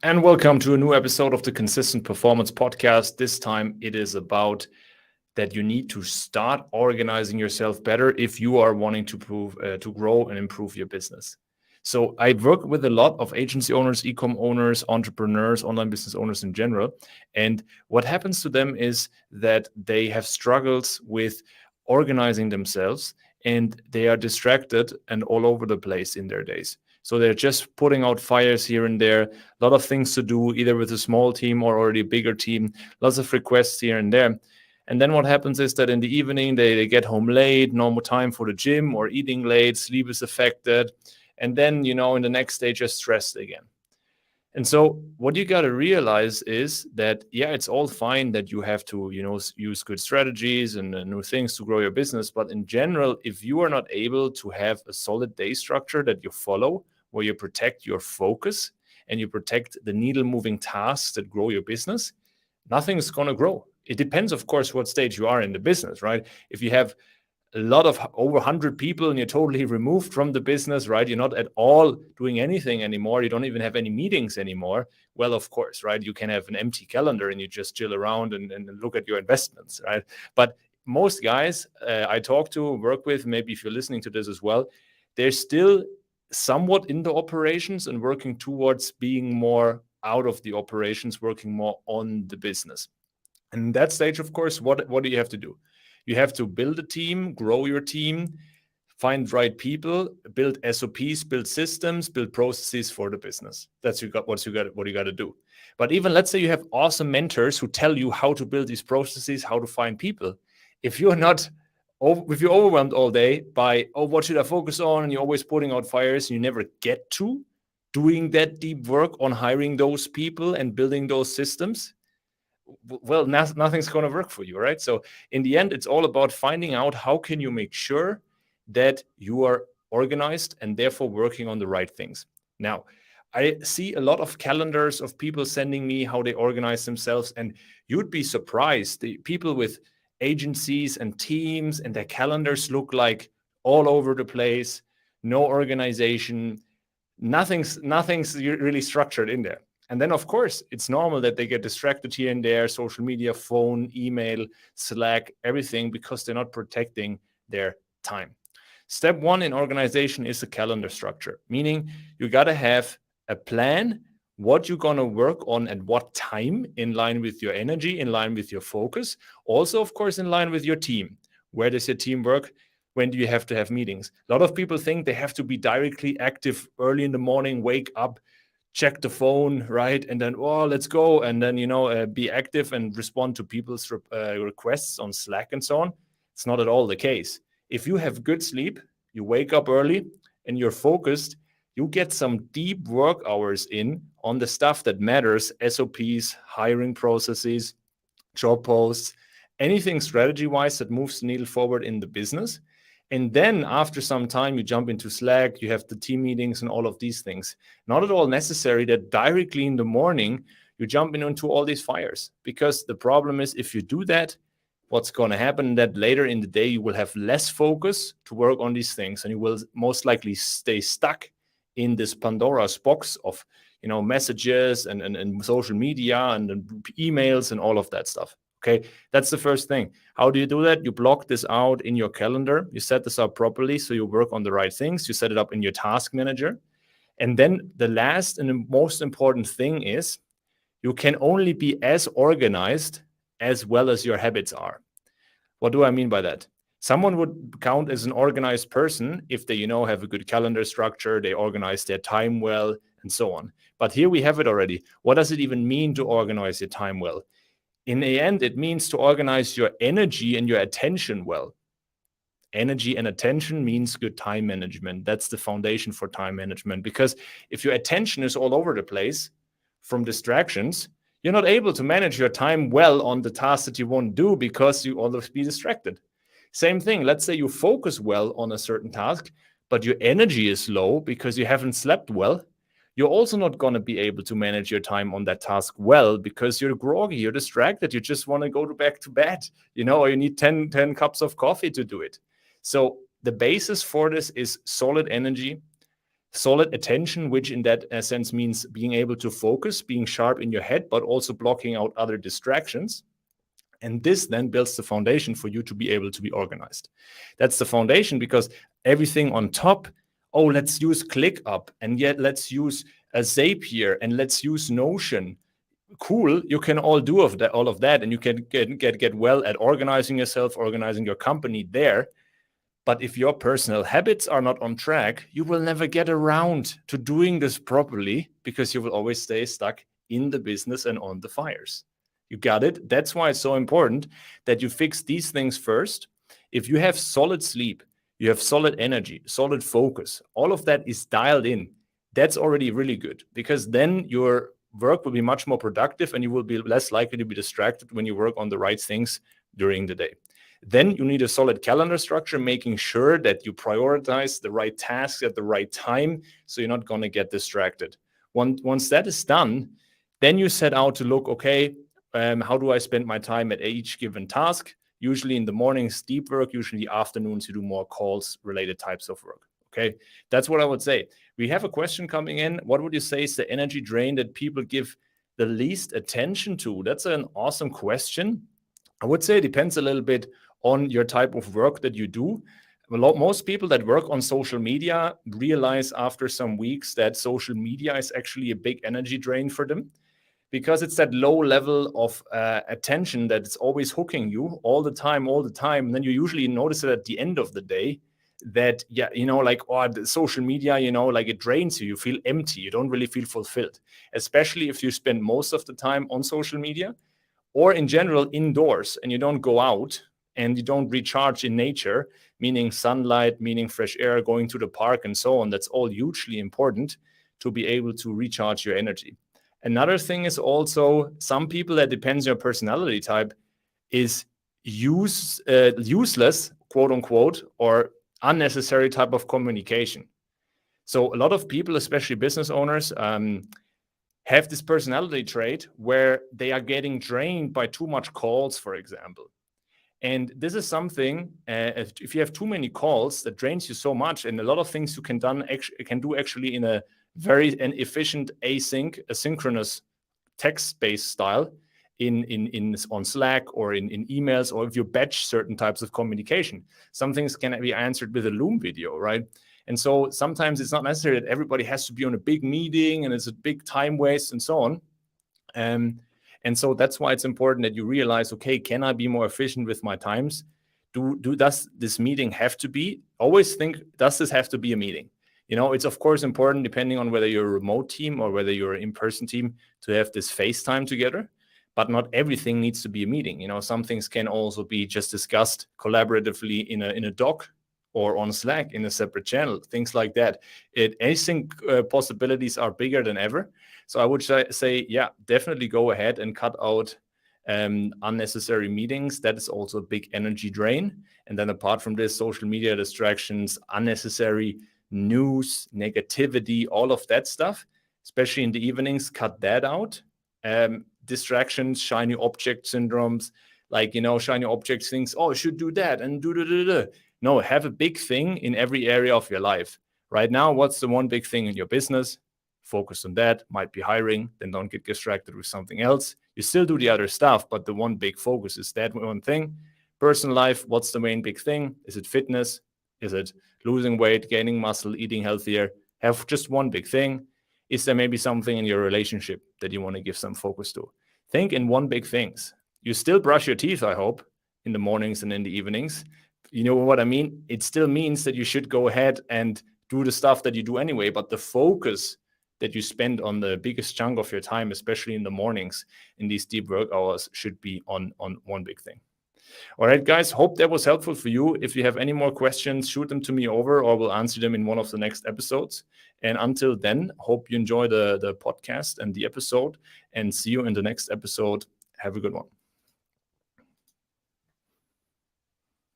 And welcome to a new episode of the Consistent Performance Podcast. This time it is about that you need to start organizing yourself better if you are wanting to grow and improve your business. So I work with a lot of agency owners, e-com owners, entrepreneurs, online business owners in general. And what happens to them is that they have struggles with organizing themselves and they are distracted and all over the place in their days. So they're just putting out fires here and there, a lot of things to do, either with a small team or already a bigger team, lots of requests here and there. And then what happens is that in the evening, they get home late, no more time for the gym or eating late, sleep is affected. And then, in the next day, just stressed again. And so what you got to realize is that, it's all fine that you have to, use good strategies and new things to grow your business. But in general, if you are not able to have a solid day structure that you follow, where you protect your focus and you protect the needle moving tasks that grow your business, nothing's going to grow. It depends, of course, what stage you are in the business, right? If you have a lot of over 100 people and you're totally removed from the business, right? You're not at all doing anything anymore. You don't even have any meetings anymore. Well, of course, right? You can have an empty calendar and you just chill around and look at your investments, right? But most guys I talk to, work with, maybe if you're listening to this as well, they're still somewhat in the operations and working towards being more out of the operations, working more on the business. And in that stage, of course, what do you have to do? You have to build a team, grow your team, find right people, build SOPs, build systems, build processes for the business. That's what you got to do. But even let's say you have awesome mentors who tell you how to build these processes, how to find people. If you're overwhelmed all day by, what should I focus on? And you're always putting out fires and you never get to doing that deep work on hiring those people and building those systems, well, nothing's going to work for you, right? So in the end, it's all about finding out how can you make sure that you are organized and therefore working on the right things. Now, I see a lot of calendars of people sending me how they organize themselves, and you'd be surprised. The people with agencies and teams and their calendars look like all over the place, no organization, nothing's really structured in there. And then, of course, it's normal that they get distracted here and there, social media, phone, email, Slack, everything, because they're not protecting their time. Step one in organization is a calendar structure, meaning you got to have a plan, what you're going to work on at what time, in line with your energy, in line with your focus. Also, of course, in line with your team. Where does your team work? When do you have to have meetings? A lot of people think they have to be directly active early in the morning, wake up, check the phone, right? And then, let's go. And then, be active and respond to people's requests on Slack and so on. It's not at all the case. If you have good sleep, you wake up early and you're focused, you get some deep work hours in on the stuff that matters, SOPs, hiring processes, job posts, anything strategy-wise that moves the needle forward in the business. And then after some time, you jump into Slack, you have the team meetings and all of these things. Not at all necessary that directly in the morning, you jump into all these fires. Because the problem is, if you do that, what's going to happen that later in the day, you will have less focus to work on these things. And you will most likely stay stuck in this Pandora's box of, messages and social media and emails and all of that stuff. Okay, that's the first thing. How do you do that? You block this out in your calendar. You set this up properly so you work on the right things. You set it up in your task manager. And then the last and the most important thing is you can only be as organized as well as your habits are. What do I mean by that? Someone would count as an organized person if they, have a good calendar structure, they organize their time well, and so on. But here we have it already. What does it even mean to organize your time well? In the end, it means to organize your energy and your attention well. Energy and attention means good time management. That's the foundation for time management. Because if your attention is all over the place from distractions, you're not able to manage your time well on the tasks that you want to do because you always be distracted. Same thing. Let's say you focus well on a certain task, but your energy is low because you haven't slept well. You're also not going to be able to manage your time on that task well because you're groggy, you're distracted, you just want to go back to bed, or you need 10 cups of coffee to do it. So the basis for this is solid energy, solid attention, which in that sense means being able to focus, being sharp in your head, but also blocking out other distractions. And this then builds the foundation for you to be able to be organized. That's the foundation, because everything on top, oh, let's use ClickUp, and yet let's use a Zapier, and let's use Notion. Cool, you can all do all of that, and you can get well at organizing yourself, organizing your company there. But if your personal habits are not on track, you will never get around to doing this properly, because you will always stay stuck in the business and on the fires. You got it? That's why it's so important that you fix these things first. If you have solid sleep, you have solid energy, solid focus, all of that is dialed in. That's already really good, because then your work will be much more productive and you will be less likely to be distracted when you work on the right things during the day. Then you need a solid calendar structure, making sure that you prioritize the right tasks at the right time, so you're not going to get distracted. Once that is done, then you set out to look, okay, how do I spend my time at each given task? Usually in the mornings, deep work. Usually in the afternoons, you do more calls-related types of work. Okay, that's what I would say. We have a question coming in. What would you say is the energy drain that people give the least attention to? That's an awesome question. I would say it depends a little bit on your type of work that you do. Most people that work on social media realize after some weeks that social media is actually a big energy drain for them, because it's that low level of attention that it's always hooking you all the time. And then you usually notice it at the end of the day that, yeah, like, oh, the social media, like it drains you. You feel empty. You don't really feel fulfilled, especially if you spend most of the time on social media or in general indoors and you don't go out and you don't recharge in nature, meaning sunlight, meaning fresh air, going to the park and so on. That's all hugely important to be able to recharge your energy. Another thing is also, some people, that depends on your personality type, is useless, quote unquote, or unnecessary type of communication. So a lot of people, especially business owners, have this personality trait where they are getting drained by too much calls, for example. And this is something, if you have too many calls, that drains you so much. And a lot of things you can do actually in a very efficient asynchronous text-based style on Slack or in emails, or if you batch certain types of communication. Some things can be answered with a Loom video, right? And so sometimes it's not necessary that everybody has to be on a big meeting and it's a big time waste and so on. And so that's why it's important that you realize, okay, can I be more efficient with my times? Does this meeting have to be? Always think, does this have to be a meeting? It's of course important, depending on whether you're a remote team or whether you're an in-person team, to have this FaceTime together. But not everything needs to be a meeting. Some things can also be just discussed collaboratively in a doc or on Slack in a separate channel, things like that. Async possibilities are bigger than ever. So I would say, yeah, definitely go ahead and cut out unnecessary meetings. That is also a big energy drain. And then apart from this, social media distractions, unnecessary news, negativity, all of that stuff, especially in the evenings, cut that out. Distractions, shiny object syndromes, like, shiny objects things, oh, I should do that and do. No, have a big thing in every area of your life. Right now, what's the one big thing in your business? Focus on that. Might be hiring, then don't get distracted with something else. You still do the other stuff, but the one big focus is that one thing. Personal life, what's the main big thing? Is it fitness? Is it losing weight, gaining muscle, eating healthier? Have just one big thing. Is there maybe something in your relationship that you want to give some focus to? Think in one big things. You still brush your teeth, I hope, in the mornings and in the evenings. You know what I mean? It still means that you should go ahead and do the stuff that you do anyway, but the focus that you spend on the biggest chunk of your time, especially in the mornings, in these deep work hours, should be on one big thing. All right, guys, hope that was helpful for you. If you have any more questions, shoot them to me over, or we'll answer them in one of the next episodes. And until then, hope you enjoy the podcast and the episode, and see you in the next episode. Have a good one.